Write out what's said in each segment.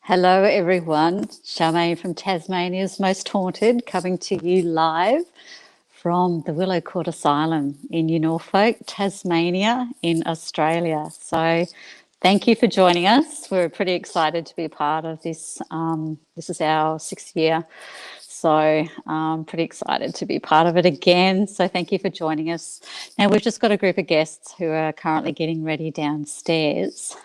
Hello everyone, Charmaine from Tasmania's Most Haunted, coming to you live from the Willow Asylum in New Norfolk, Tasmania in Australia. So thank you for joining us. We're pretty excited to be a part of this. This is our 6th year, so I'm pretty excited to be part of it again. So thank you for joining us. Now we've just got a group of guests who are currently getting ready downstairs.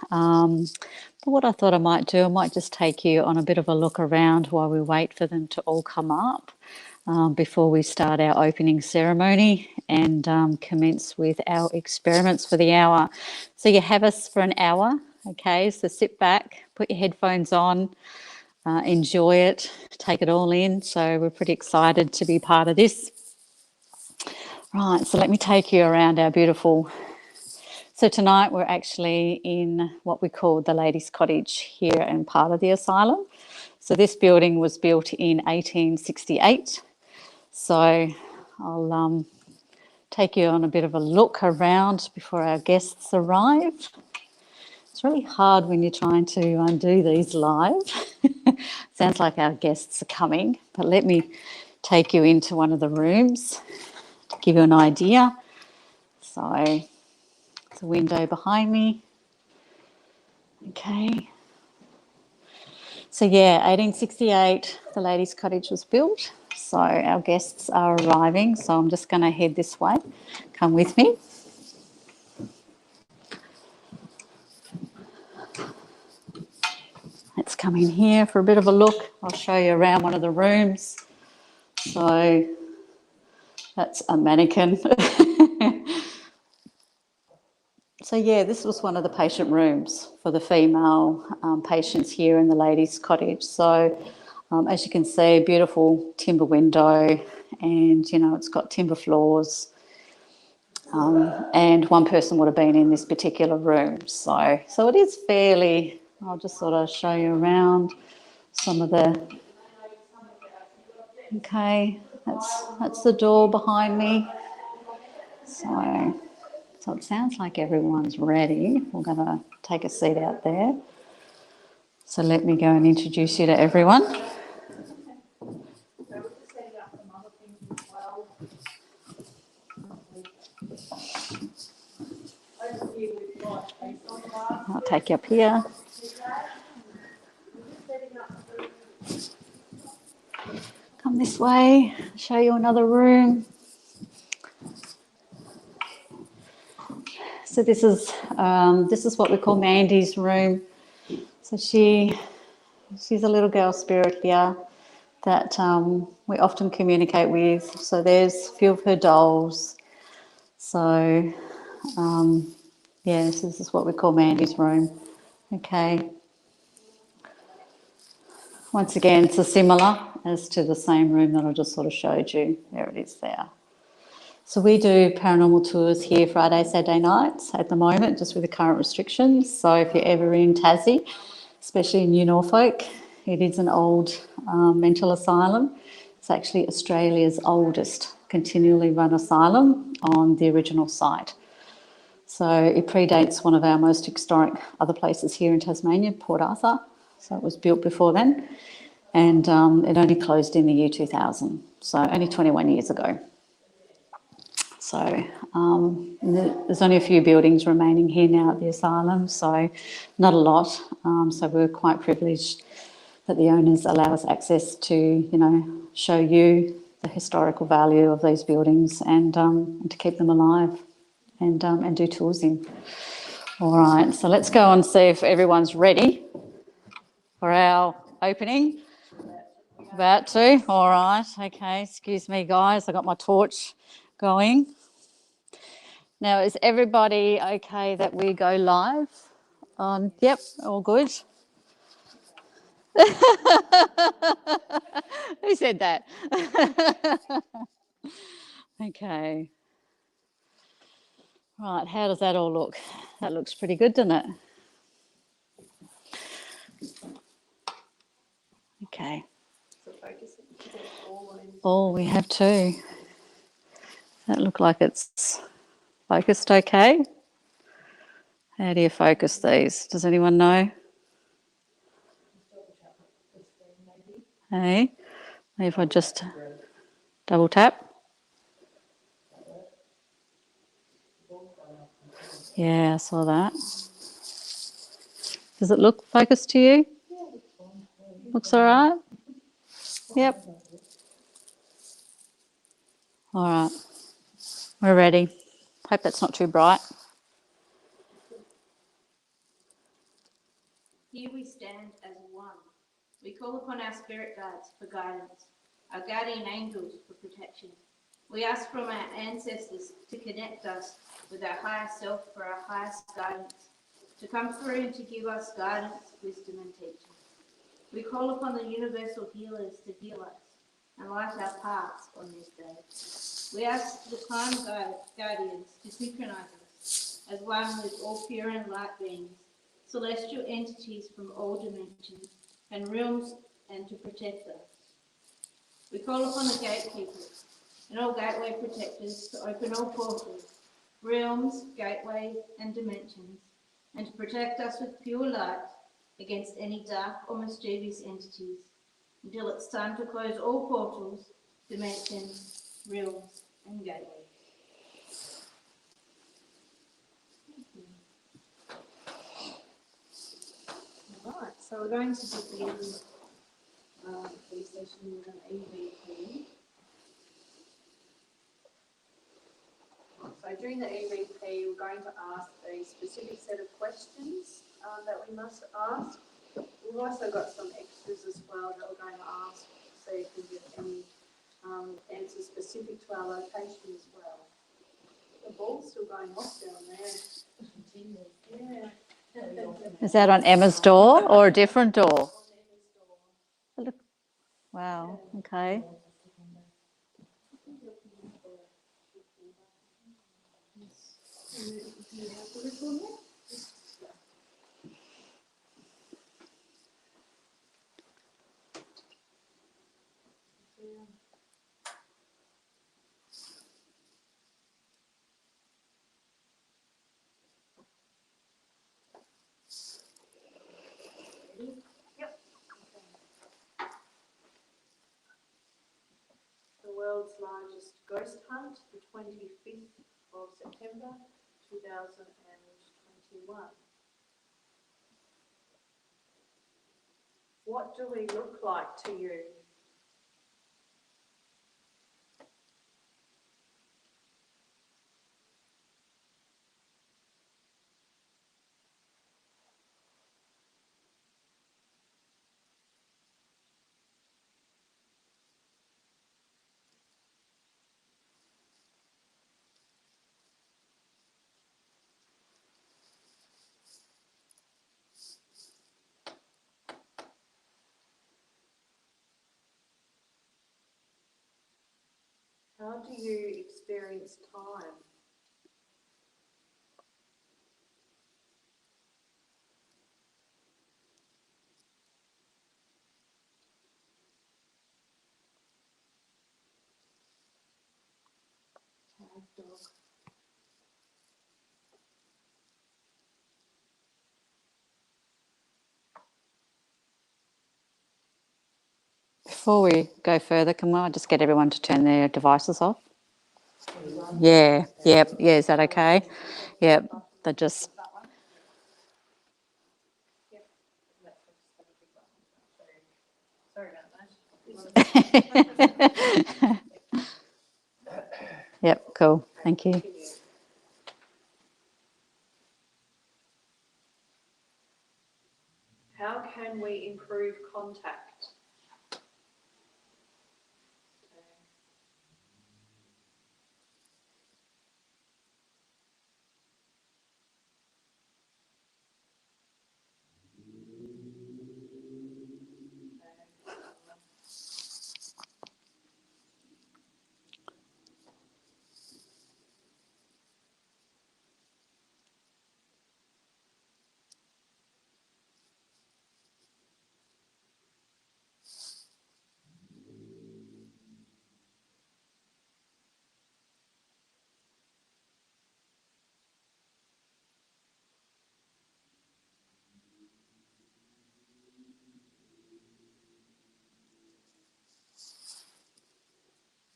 But what I thought I might do, I might just take you on a bit of a look around while we wait for them to all come up before we start our opening ceremony and commence with our experiments for the hour. So you have us for an hour, okay? So sit back, put your headphones on, enjoy it, take it all in. So we're pretty excited to be part of this. Right, so let me take you around our beautiful... So tonight we're actually in what we call the Ladies' Cottage here in part of the asylum. So this building was built in 1868. So I'll take you on a bit of a look around before our guests arrive. It's really hard when you're trying to do these live. Sounds like our guests are coming, but let me take you into one of the rooms to give you an idea. So... a window behind me. Okay. So yeah, 1868, the Ladies' Cottage was built. So our guests are arriving. So I'm just going to head this way. Come with me. Let's come in here for a bit of a look. I'll show you around one of the rooms. So that's a mannequin. So yeah, this was one of the patient rooms for the female patients here in the Ladies' Cottage. So as you can see, beautiful timber window, and you know it's got timber floors. And one person would have been in this particular room. So it is fairly. I'll just sort of show you around some of the. Okay, that's the door behind me. So it sounds like everyone's ready. We're going to take a seat out there. So let me go and introduce you to everyone. I'll take you up here. Come this way, show you another room. So this is what we call Mandy's room. So she's a little girl spirit here that we often communicate with. So there's a few of her dolls. So yes, this is what we call Mandy's room. Okay. Once again, it's similar as to the same room that I just sort of showed you. There it is there. So we do paranormal tours here Friday, Saturday nights at the moment, just with the current restrictions. So if you're ever in Tassie, especially in New Norfolk, it is an old mental asylum. It's actually Australia's oldest continually run asylum on the original site. So it predates one of our most historic other places here in Tasmania, Port Arthur. So it was built before then, and it only closed in the year 2000, so only 21 years ago. So there's only a few buildings remaining here now at the asylum, so not a lot. So we're quite privileged that the owners allow us access to, you know, show you the historical value of these buildings and to keep them alive and do tours in. All right, so let's go and see if everyone's ready for our opening. About to. All right, okay. Excuse me, guys. I got my torch going. Now, is everybody okay that we go live? Yep, all good. Who said that? Okay. Right, how does that all look? That looks pretty good, doesn't it? Okay. Oh, we have two. That look like it's focused okay. How do you focus these? Does anyone know? Hey, maybe if I just double tap. Yeah, I saw that. Does it look focused to you? Looks all right? Yep. All right. We're ready. Hope that's not too bright. Here we stand as one. We call upon our spirit guides for guidance, our guardian angels for protection. We ask from our ancestors to connect us with our higher self for our highest guidance, to come through and to give us guidance, wisdom and teaching. We call upon the universal healers to heal us and light our paths on this day. We ask the time guardians to synchronize us as one with all pure and light beings, celestial entities from all dimensions and realms, and to protect us. We call upon the gatekeepers and all gateway protectors to open all portals, realms, gateways and dimensions, and to protect us with pure light against any dark or mischievous entities until it's time to close all portals, dimensions, realms and gateways. Alright, so we're going to begin the session with an EVP. So during the EVP, we're going to ask a specific set of questions that we must ask. We've also got some extras as well that we're going to ask, so you can get any answers specific to our location as well. The ball's still going off down there. Yeah. Is that on Emma's door or a different door? Wow, okay. Yep. The world's largest ghost hunt, the 25th of September 2021. What do we look like to you? How do you experience time? Dog. Before we go further, can I just get everyone to turn their devices off? Yeah, yep, yeah, is that okay? Yep, they're just... Sorry about that. Yep, cool, thank you. How can we improve contact?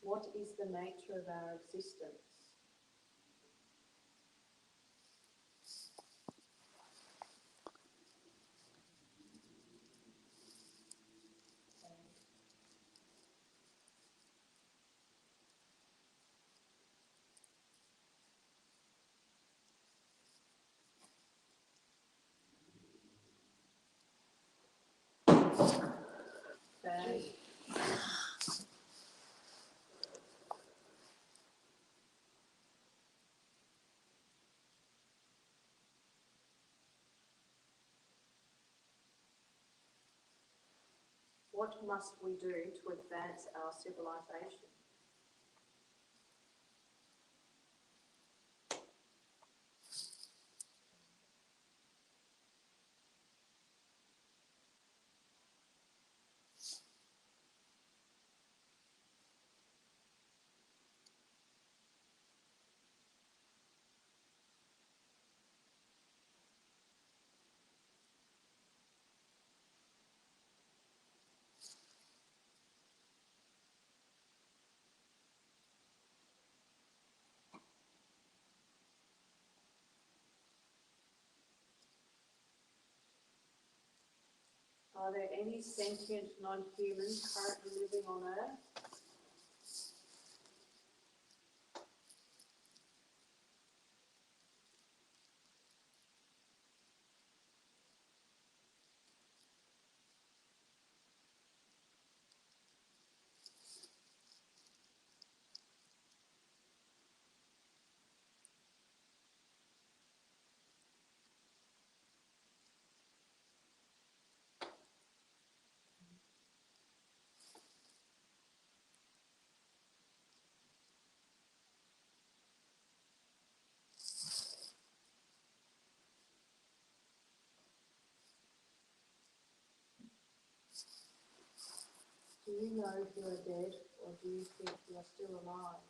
What is the nature of our existence? Okay. What must we do to advance our civilization? Are there any sentient non-humans currently living on Earth? Do you know if you are dead, or do you think you are still alive?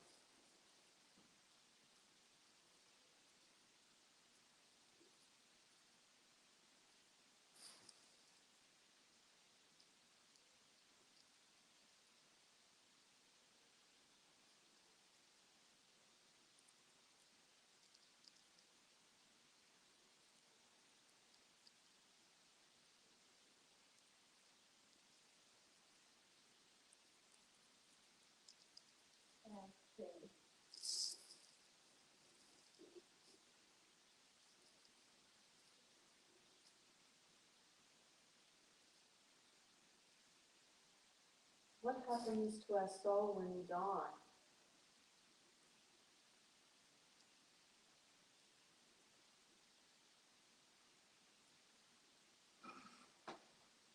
What happens to our soul when we die?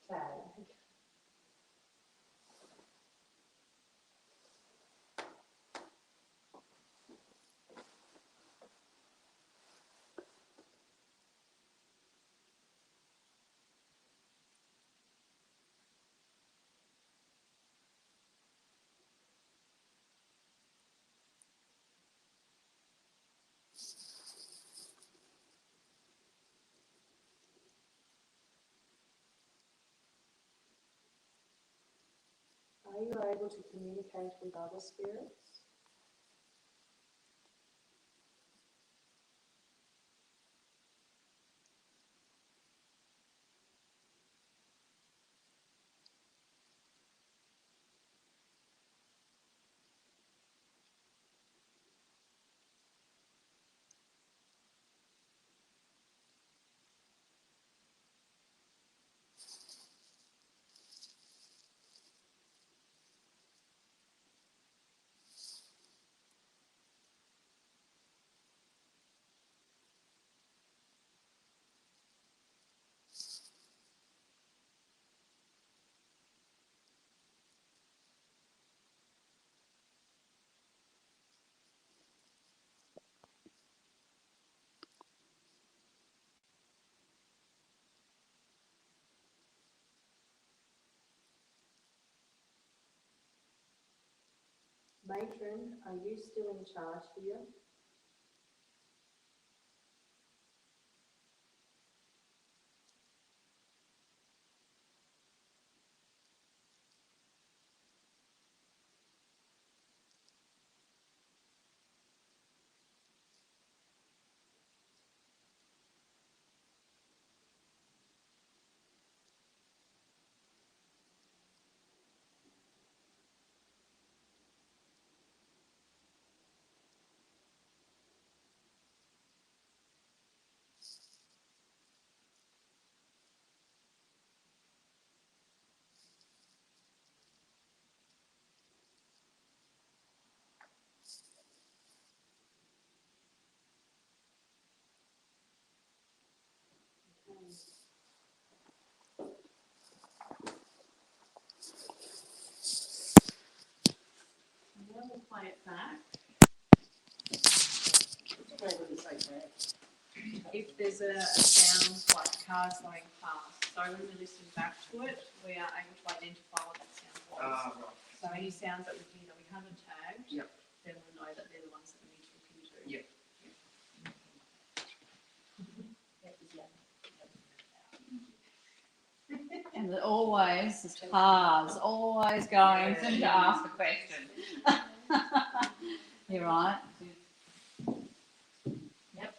Okay. Are you able to communicate with other spirits? Matron, are you still in charge here? Now we'll play it back. If there's a sound like cars going past, so when we listen back to it, we are able to identify what that sound was. Right. So any sounds that we hear that we haven't tagged, Yep. then we'll know that they're the ones that we need to look into. Yep. And always, there's cars, always going to ask a question. You're right. Yep.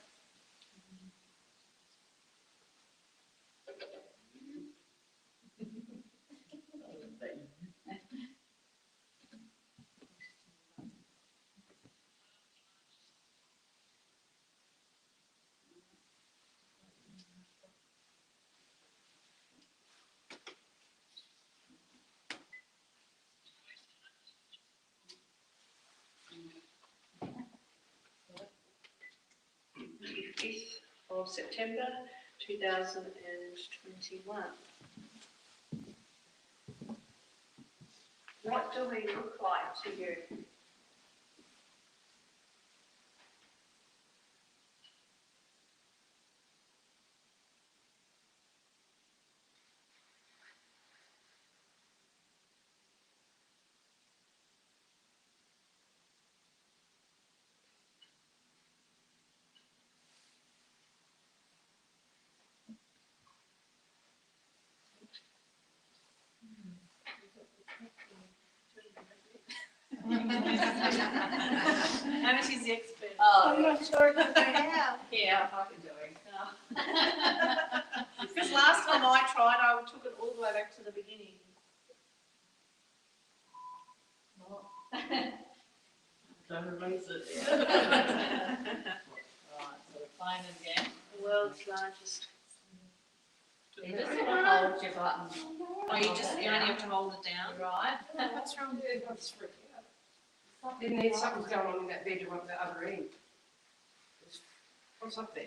Fifth of September 2021. What do we look like to you? How much is the expert? Oh, not sure that they have. yeah, I can do it. Because last time I tried, I took it all the way back to the beginning. Don't erase it. Right, so we're playing it again. The world's largest. You just sort of hold your button. Oh, you only have to hold it down. Right. What's wrong? Didn't need something's going on in that bedroom up the other end. What's up there?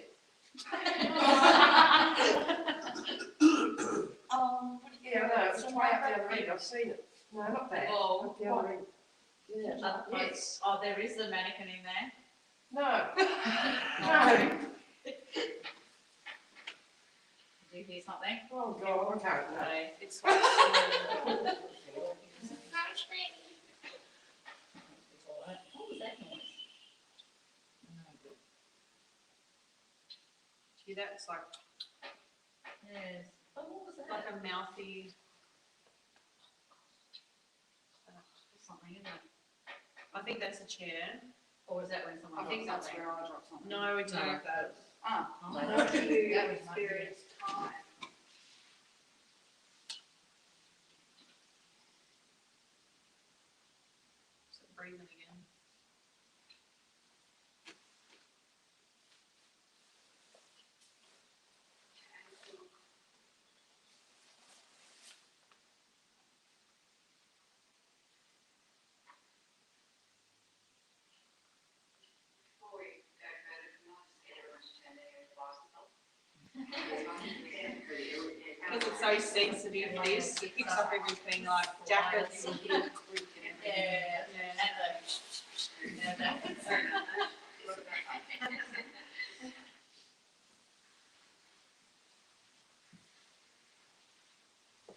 Yeah, I know, it was way up the other end, I've seen it. No, not that. Oh, Up the other end. Yeah. yes. Oh, there is a mannequin in there. No. No. Did you hear something? Oh, God, I can't. No. Okay. It's like What was that noise? See that? It's like Yes. Oh, what was that? a mouthy. Something, isn't it? I think that's a chair. Or is that when someone I think drops that's something? where I dropped something. No, we don't No. have those. Ah, oh, How that do you was experience time? So breathing again. Because it's so sensitive, this, it picks up everything like jackets. Yeah. And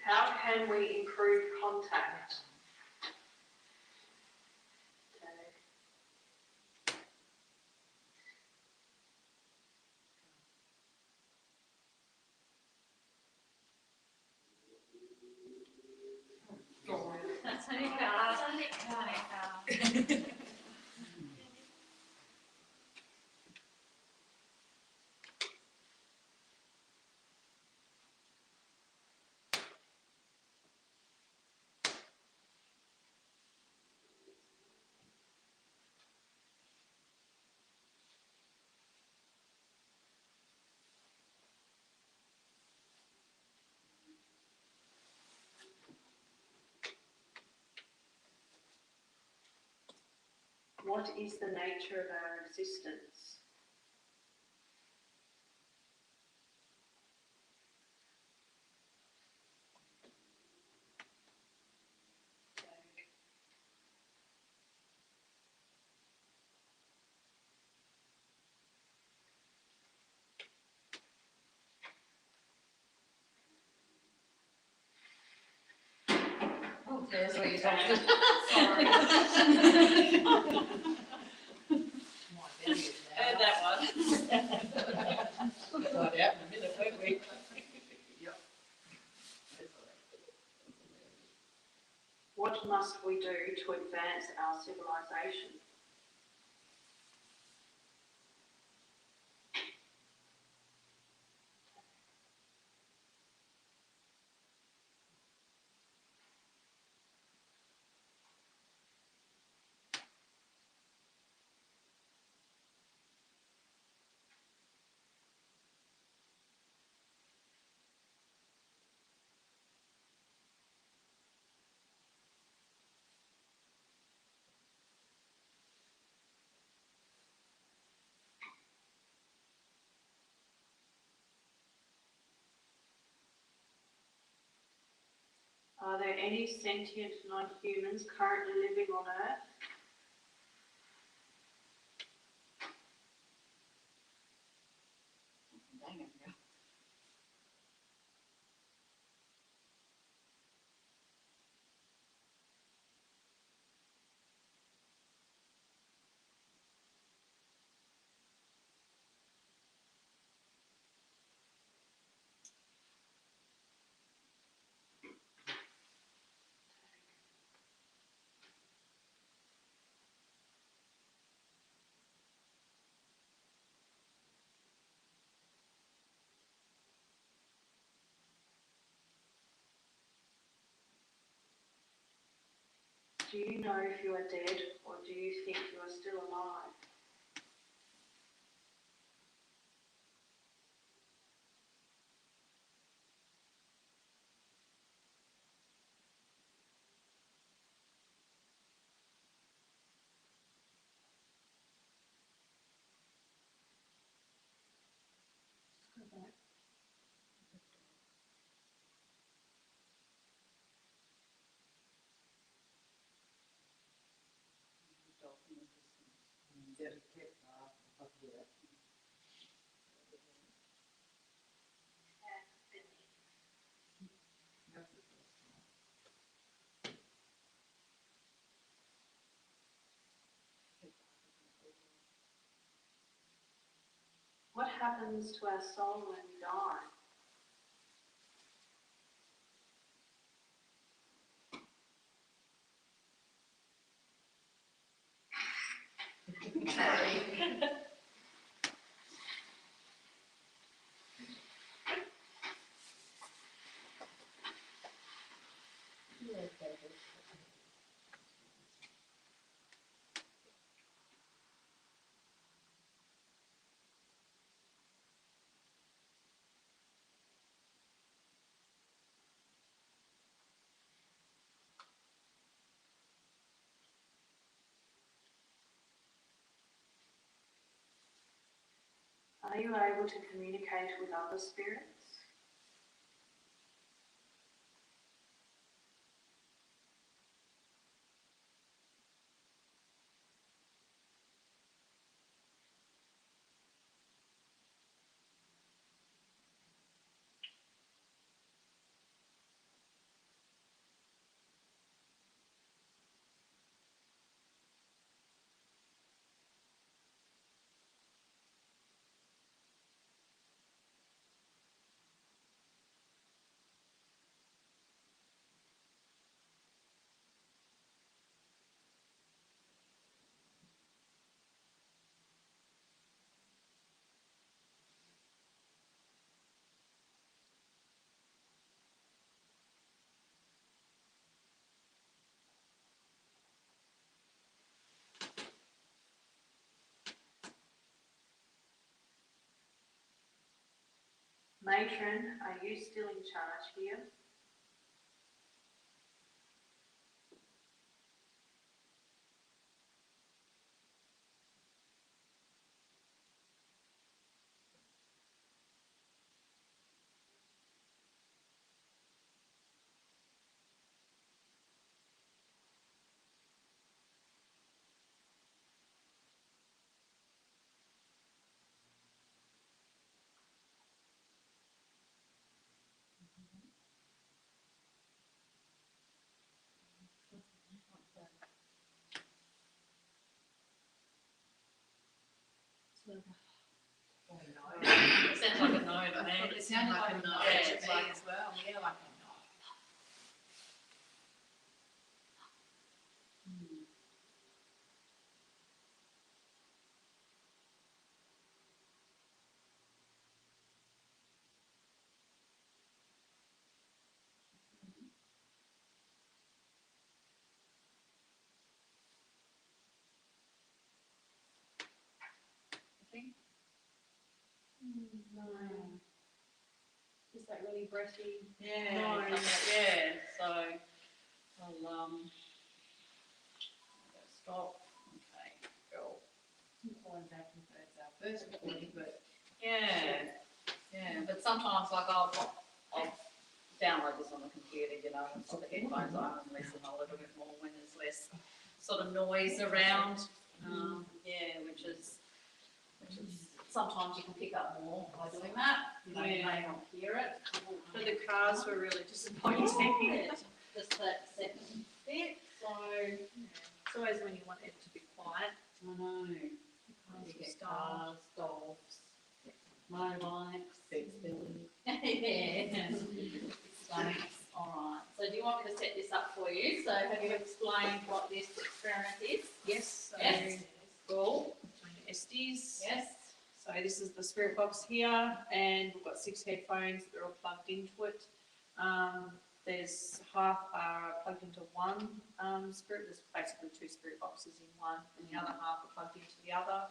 How can we improve contact? What is the nature of our existence? Oh, there's where you talking. Sorry. Heard that one. Got out in a minute, won't we? Yep. What must we do to advance our civilization? Are there any sentient non-humans currently living on Earth? Do you know if you are dead, or do you think you are still alive? What happens to our soul when we die? Are you able to communicate with other spirits? Matron, are you still in charge here? It sounds like a no to me. It sounded like a no Yeah, to it's me like- as well, yeah, like a no. No. Just that really breathy. Yeah, No. yeah, so I'll stop. Okay, go. I'm calling back and it's our first recording, but Yeah, but sometimes like I'll download this on the computer, you know, and put the headphones on and listen a little bit more when there's less sort of noise around. Yeah, which is sometimes you can pick up more by doing that. You know, you may not hear it. But the cars were really disappointing. Just that second bit, so It's always when you want it to be quiet. I know. You get cars, dogs, motorbikes, beds building. Yeah. Stomachs. All right. So do you want me to set this up for you? So have you explained what this experiment is? Yes. So Yes. Cool. between the SDs. Yes. So this is the spirit box here, and we've got 6 headphones. They're all plugged into it. There's half are plugged into one spirit. There's basically 2 spirit boxes in one, and the other half are plugged into the other.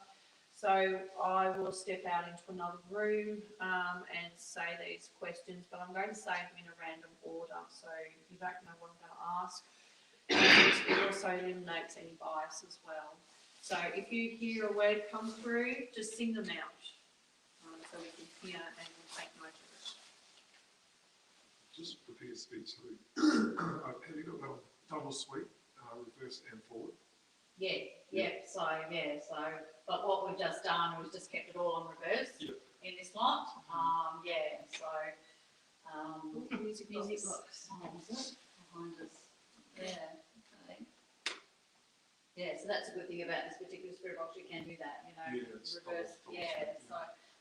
So I will step out into another room and say these questions, but I'm going to say them in a random order, so you don't know what I'm going to ask. And it also eliminates any bias as well. So if you hear a word come through, just sing them out so we can hear and we'll take note of it. Just prepare speech too. Have you got that double sweep, reverse and forward? So, but what we've just done was just kept it all on reverse Yep. in this lot. Music box. Oh, was it? Behind us. Yeah, okay. Yeah, so that's a good thing about this particular spirit box, you can do that, you know, Yeah, it's reverse, double yeah, sweep, so,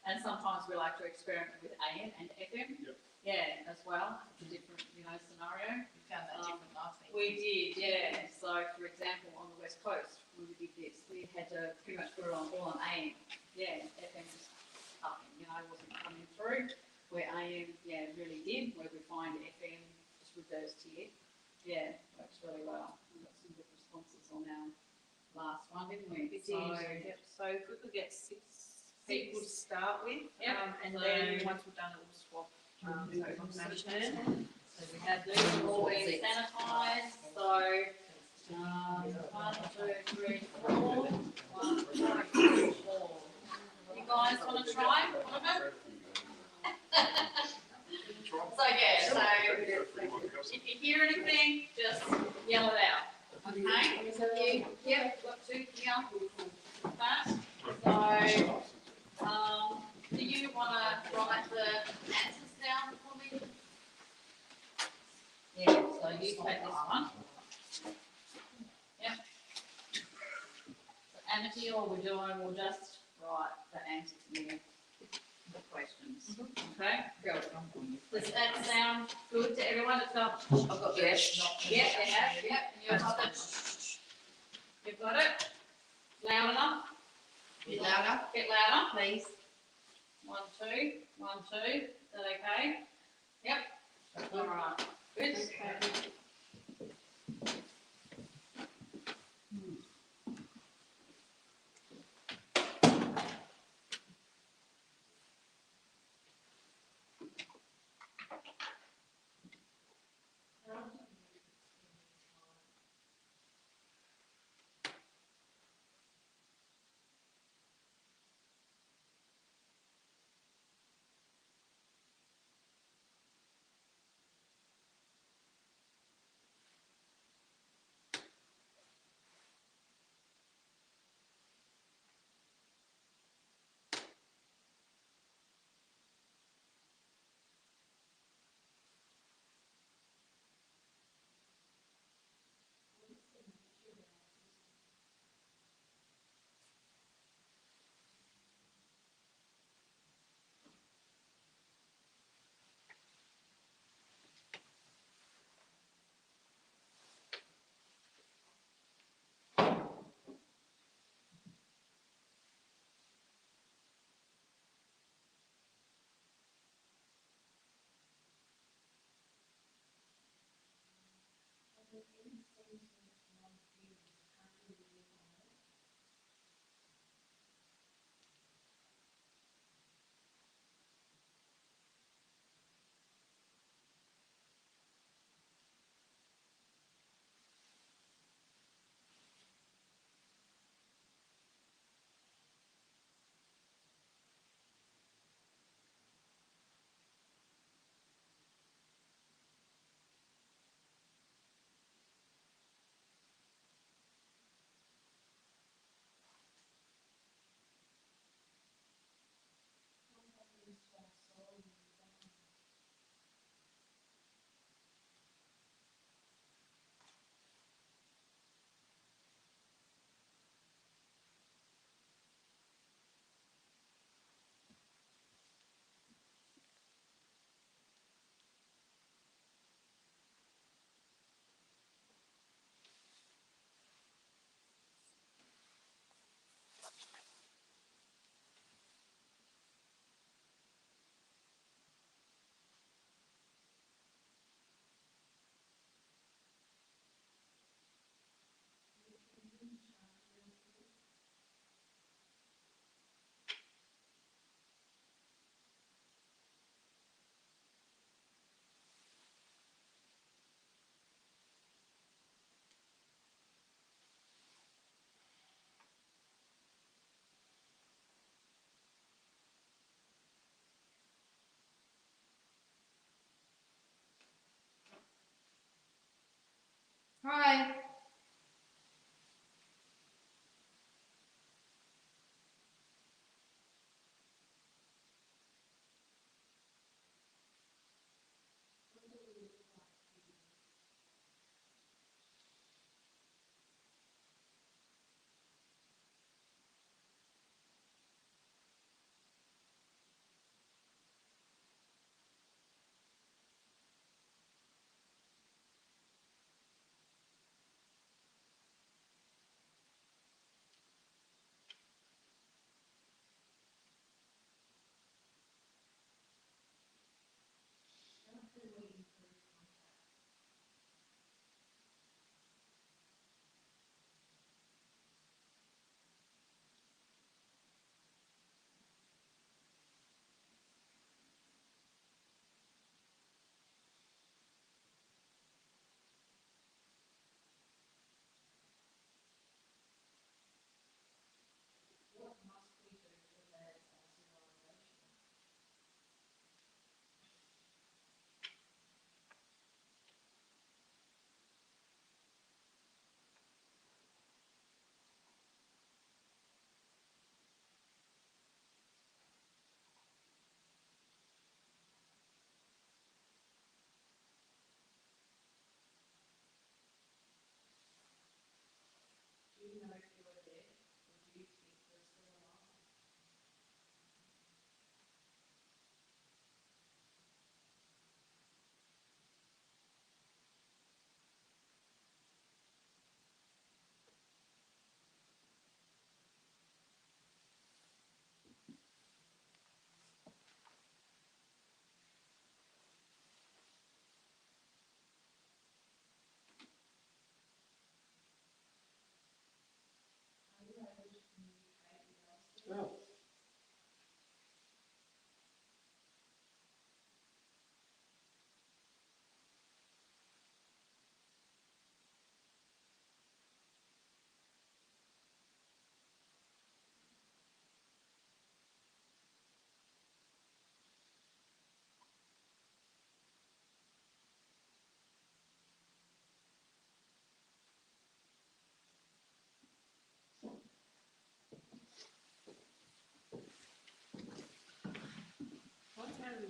and sometimes we like to experiment with AM and FM. Yep. Yeah, as well, it's a different, you know, scenario. we found that different last week. We did, yeah, so for example, on the West Coast, when we did this, we had to pretty much put it on all on AM, yeah, FM was nothing, you know, wasn't coming through, where AM, yeah, really did, where we find FM just reversed here, yeah, works really well, we got some good responses on our last one, didn't we? We So, did. Yep. So if we could get 6 people to start with, Yep. and So- then once we've done it, we'll swap. So it's my turn. so we have these are always sanitised, so, 1, 2, 3, 4, 1, 2, 3, 4. You guys wanna try one of them? So, yeah, so if you hear anything, just yell it out, okay? So you, yep, got 2 here, that. So, do you wanna write the answers down for me? Yeah, so you take this one. Yep. So Amity, all we're doing, we'll just write the answers here, the questions, okay? Go. Does that sound good to everyone? It's got, I've got the yes. Yep, you have, yep, and you've got it. You've got it? Loud enough? Bit louder. Bit louder, please. 1, 2, 1, 2, is that okay? Yep, all right, good.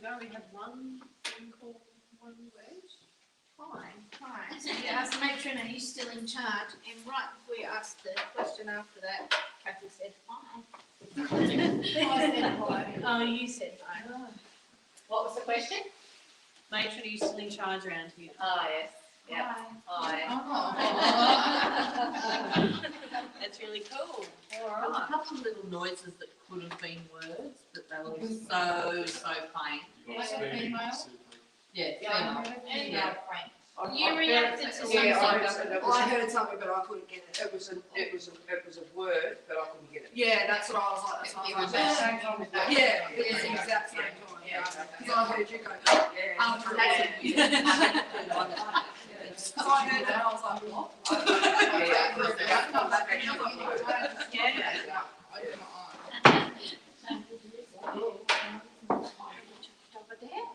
ago, we had one thing called one word. Fine. Right, so you asked the matron, are you still in charge? And right before you asked the question after that, Kathy said, fine. I said hi. Oh, you said fine. What was the question? Matron, are you still in charge around here? Oh, yes. Yeah. Hi. Hi. That's really cool. There was a couple of little noises that could have been words, but they were so faint. Like a female? Yeah, Yeah, female. female Yeah. Frank. You reacted to something. Yeah, I heard something, but I couldn't get it. It was a word, but I couldn't get it. Yeah, that's what I was like. That's what It I was was at the like. same time as that. Yeah, it was the exact same time. Yeah. Because I heard you go, after that. So I heard that, I was like, what? Over there.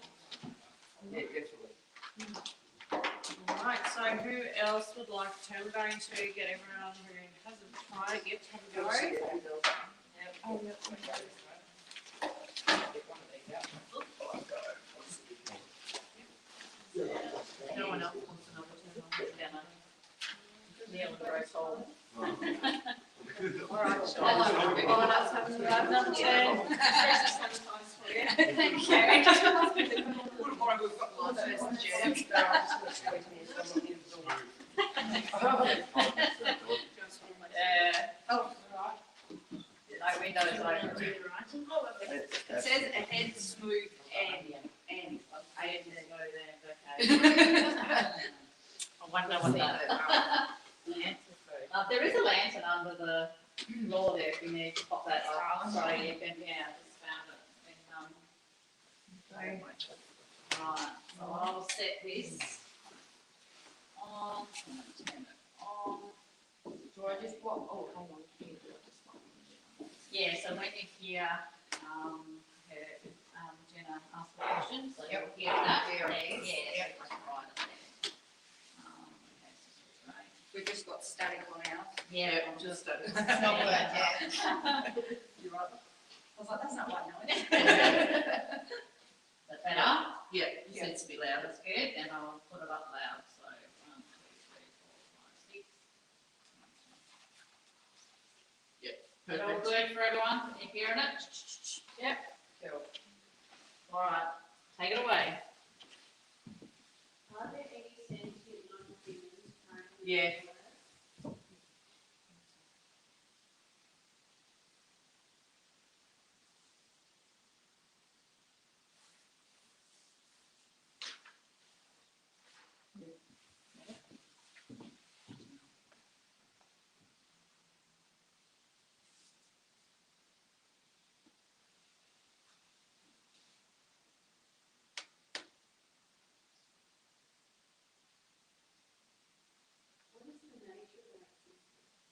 Right, so who else would like to? We're going to get everyone who hasn't tried it to have a go. No one else wants another turn on this dinner. Neil and Grace all. All right, so Everyone else having a go? another turn. Thank you. Yeah. Oh, No windows open. it says ahead smooth and I didn't go there, okay. I wonder what that. There is a lantern under the floor there if you need to pop that up. So you can, yeah, just found it. Right, so I'll set this on, turn it on. Do I just walk? Oh, hang on. Here, do I just walk? Yeah, so when you hear, Jenna ask the question, so you'll hear that. There. Yeah, that's right there. Okay, so that's great. we just got static on ours. Yeah, Just It's not working. you're right. I was like, that's not right now, is it? That better? Yeah, it needs to be louder. That's good, and I'll put it up loud, so 1, 2, 3, 4, 5, 6. Is that all Perfect. good for everyone? You hearing it? Yep. Cool. All right, take it away. Are there any sentient non-humans currently? Yeah. What is the nature of that system?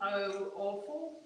Oh, awful.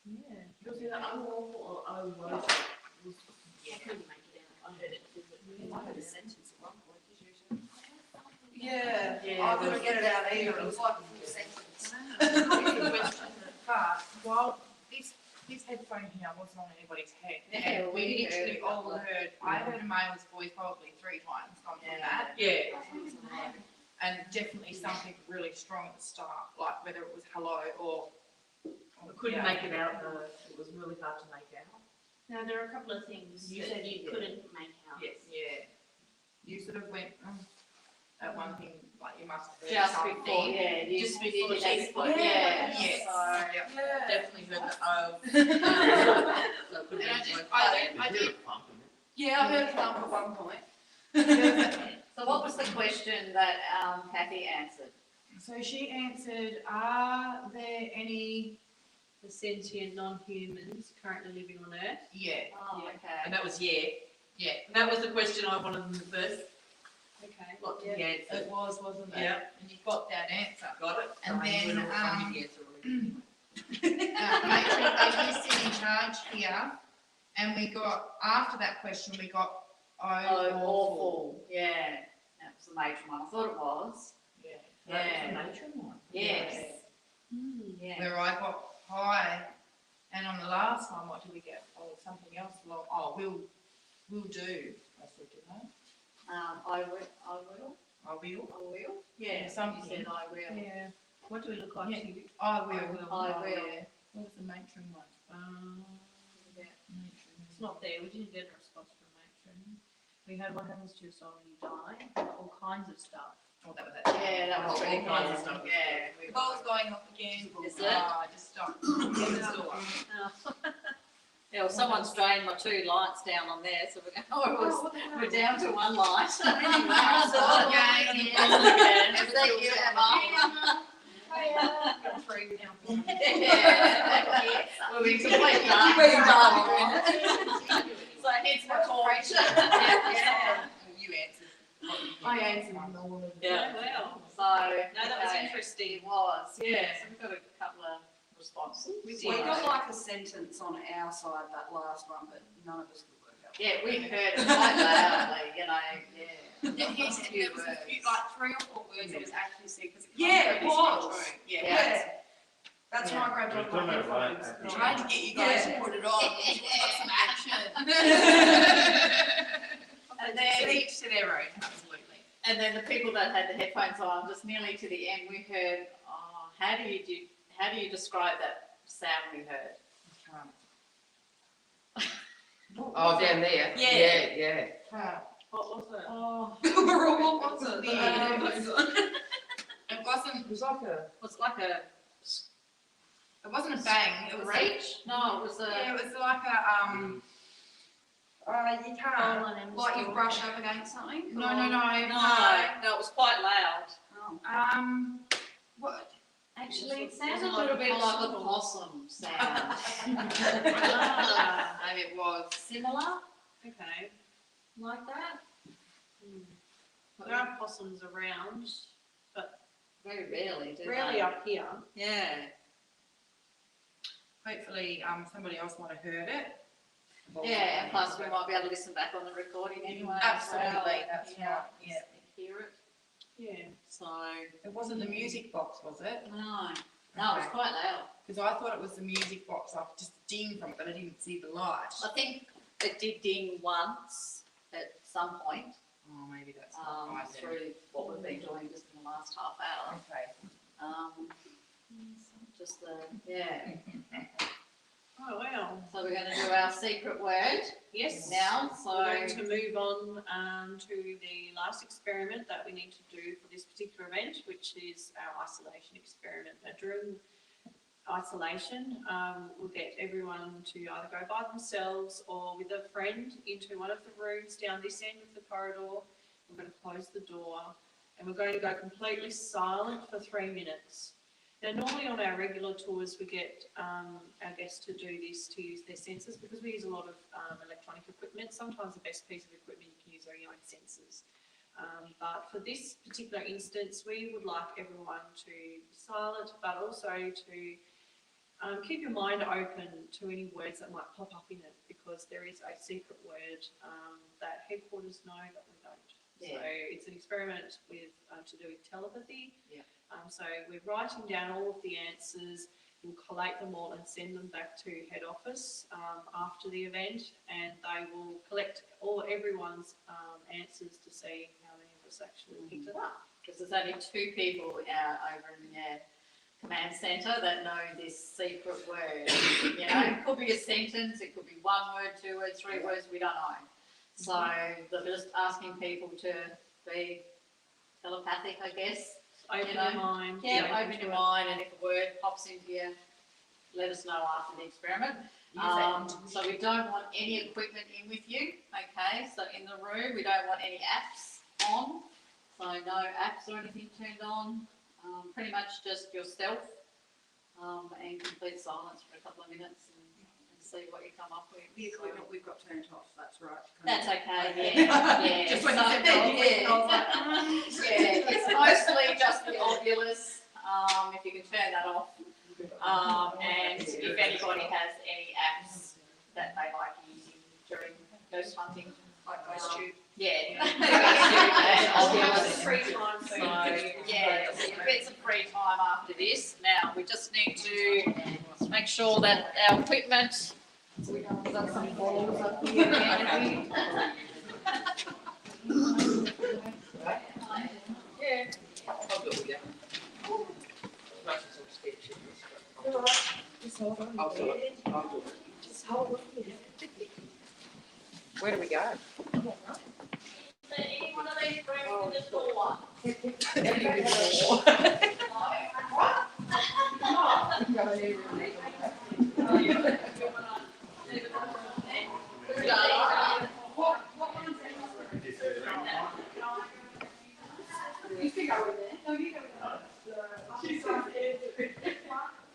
Yeah. Was it oh awful or oh woeful? I couldn't make it out. I heard it. I heard a sentence at one point. Did you? Yeah, Yeah, I couldn't get it out either, it was like a full sentence. But while this headphone here wasn't on anybody's head, Yeah, and we literally all heard. I heard a male's voice probably 3 times gone from that, Yeah. and definitely something really strong at the start, like whether it was hello or. I couldn't make it out though. It was really hard to make out. Now, there are a couple of things You that said you yeah. couldn't make out. Yes. Yeah. You sort of went at one thing, like you must have heard Just something. before, yeah, you Just you before did she that spoke. spot, yeah. Yes. So, Yep. Definitely heard the oh. So it couldn't And be I did. Yeah, I heard a thump at one point. so what was the question that Kathy answered? So she answered, are there any, The sentient non-humans currently living on Earth. yeah, Oh, Yeah. okay. And that was yeah. yeah, And that was the question I wanted in the first. Okay. Lot to the answer. it was, wasn't it? Yeah. And you got that answer. Got it. And I then, knew it. I knew the answer already. Matron, are you sitting in charge here? And we got, after that question, we got, Oh, awful. Yeah, that was the matron one. I thought it was. Yeah. That Yeah. was the matron one. Yes. Yeah. Where I got high. And on the last one, what did we get? Oh, something else along, oh, we'll do. I said, didn't I? I will. I will. I will. Yeah, Yeah, something. you said I will. Yeah, What do we look like Yeah. to you? I will. I will. Oh, yeah. What was the matron one? Yeah. Matron. It's not there. We didn't get a response from matron. We had what happens to your soul when you die. All kinds of stuff. Oh, that was it. Yeah, that was All really kinds good. of stuff. Yeah. The ball's going off again. Is it? Oh, I just stopped. Yeah, well, someone's drained my 2 lights down on there, so we're down to 1 light. Anyway, Oh, okay, yeah. Is that you, Emma? Yeah. Well, we completely So hence my torch. Yeah. You answered. I answered all of Yeah, well. So. No, that was okay. interesting. It was, yeah, so we've got a couple of responses. We We got like a sentence on our side that last one, but none of us could work out. Yeah, we heard it quite loudly, you know, yeah. He said there was a few, like 3 or 4 words that was actually said, because Yeah, it was. Yeah. Yeah. That's why I grabbed You're on talking my about headphones. Trying to get you guys to Yeah. put it on, because we got some action. And So then, each to their own, absolutely. and then the people that had the headphones on, just nearly to the end, we heard, oh, how do you describe that sound we heard? Oh, down there? Yeah. Yeah. What was it? Oh, What was it? It wasn't, It was like a, Was it like a, it wasn't a bang, it was no, it was yeah, a, it was like a, you can't. Like you brush up against something? No, no, it was quite loud. Oh. What? actually, it sounded a little bit like a possum sound. Ah, Maybe it was. Similar? okay. like that. There are possums around, but Very rarely, do rarely they? up here. Yeah. Hopefully, somebody else might have heard it. Yeah, and plus we might be able to listen back on the recording anyway. as well. Absolutely, that's Yeah, right, yeah. and hear it. Yeah. So, It wasn't the music box, was it? no, no, it's quite loud. Because I thought it was the music box. I could just ding from it, but I didn't see the light. I think it did ding once at some point, Oh, maybe that's not right then. through what we've been doing just in the last half hour. Okay. Just the, yeah. Oh, wow. So we're going to do our secret word Yes. now. So We're going to move on to the last experiment that we need to do for this particular event, which is our isolation experiment. Now, during isolation, we'll get everyone to either go by themselves or with a friend into one of the rooms down this end of the corridor. We're going to close the door and we're going to go completely silent for 3 minutes. Now, normally on our regular tours, we get our guests to do this to use their senses because we use a lot of electronic equipment. Sometimes the best piece of equipment you can use are your own senses. But for this particular instance, we would like everyone to be silent, but also to keep your mind open to any words that might pop up in it, because there is a secret word that headquarters know that we don't. Yeah. So it's an experiment with to do with telepathy. Yeah. So we're writing down all of the answers. We'll collate them all and send them back to head office after the event, and they will collect everyone's answers to see how many of us actually picked it up. because there's only 2 people over in the command centre that know this secret word. You know, it could be a sentence, it could be 1 word, 2 words, 3 words, we don't know. So they're just asking people to be telepathic, I guess. Open your mind. Yeah, open your mind, and if a word pops into you, let us know after the experiment. So we don't want any equipment in with you, okay? So in the room, we don't want any apps on. So no apps or anything turned on. Pretty much just yourself, and complete silence for a couple of minutes and see what you come up with. The equipment we've got turned off, that's right. That's okay, yeah. Just when you said that, Yeah, it's mostly just the obvious, if you can turn that off. And if anybody has any apps that they like using during ghost hunting. Like GhostTube. Yeah. It's free time, so Yeah, so you get some free time after this. Now, we just need to make sure that our equipment, we've got some balls up here. Yeah. I'll do it, yeah. Just hold on. I'll do it. I'll do it. Just hold on. Where do we go? Any one of these rooms with the door.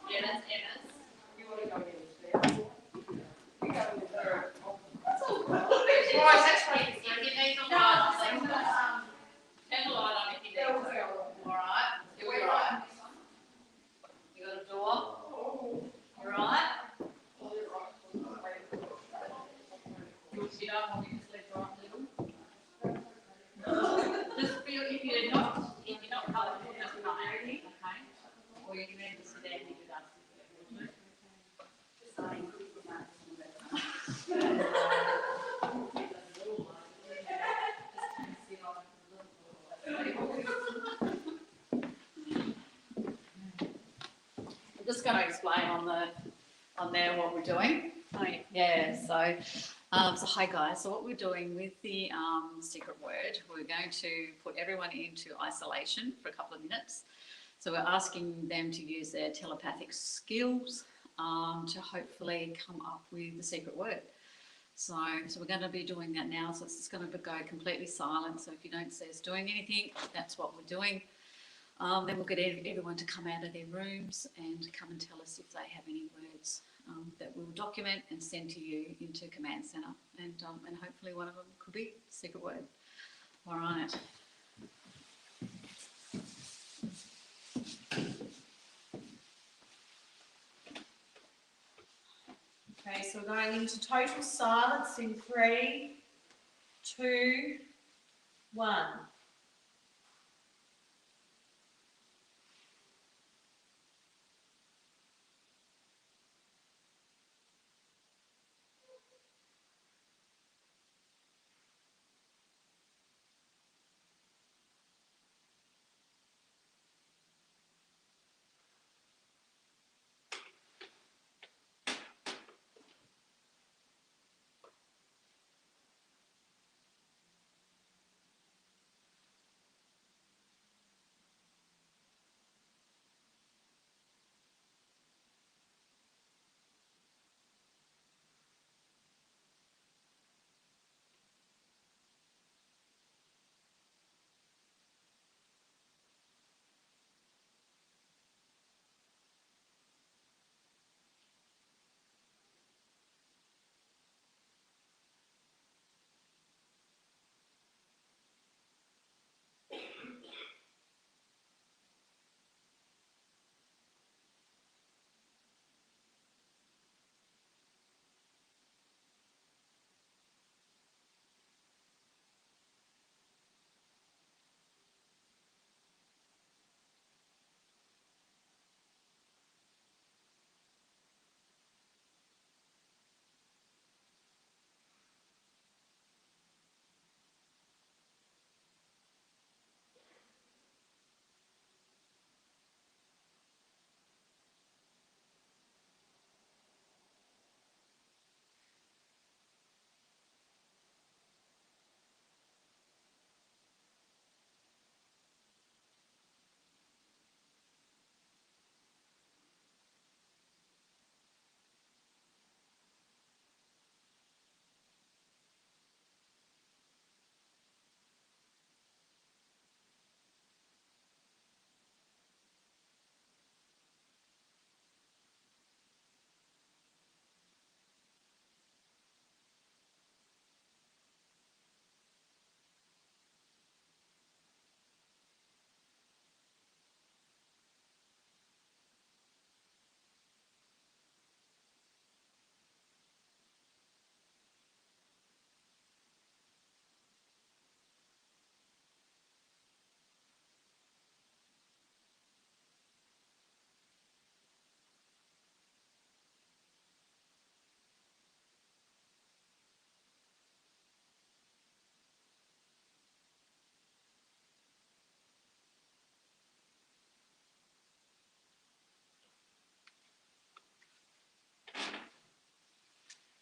Yeah, that's Emma's. Guys, that's right. If you need the light on, then turn the light on if you need to. Alright, you'll be alright. You got a door? Alright? You don't want me to sleep right little? Just feel if you're not comfortable, just come out, okay? Or you can either sit down and do that. I'm just going to explain on there what we're doing. Yeah, so hi guys. So what we're doing with the secret word, we're going to put everyone into isolation for a couple of minutes. So we're asking them to use their telepathic skills to hopefully come up with the secret word. So we're going to be doing that now. So it's just going to go completely silent. So if you don't see us doing anything, that's what we're doing. Then we'll get everyone to come out of their rooms and come and tell us if they have any words that we'll document and send to you into Command Centre, and hopefully one of them could be secret word. All right. Okay, so we're going into total silence in 3, 2, 1.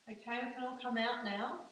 Okay, we can all come out now.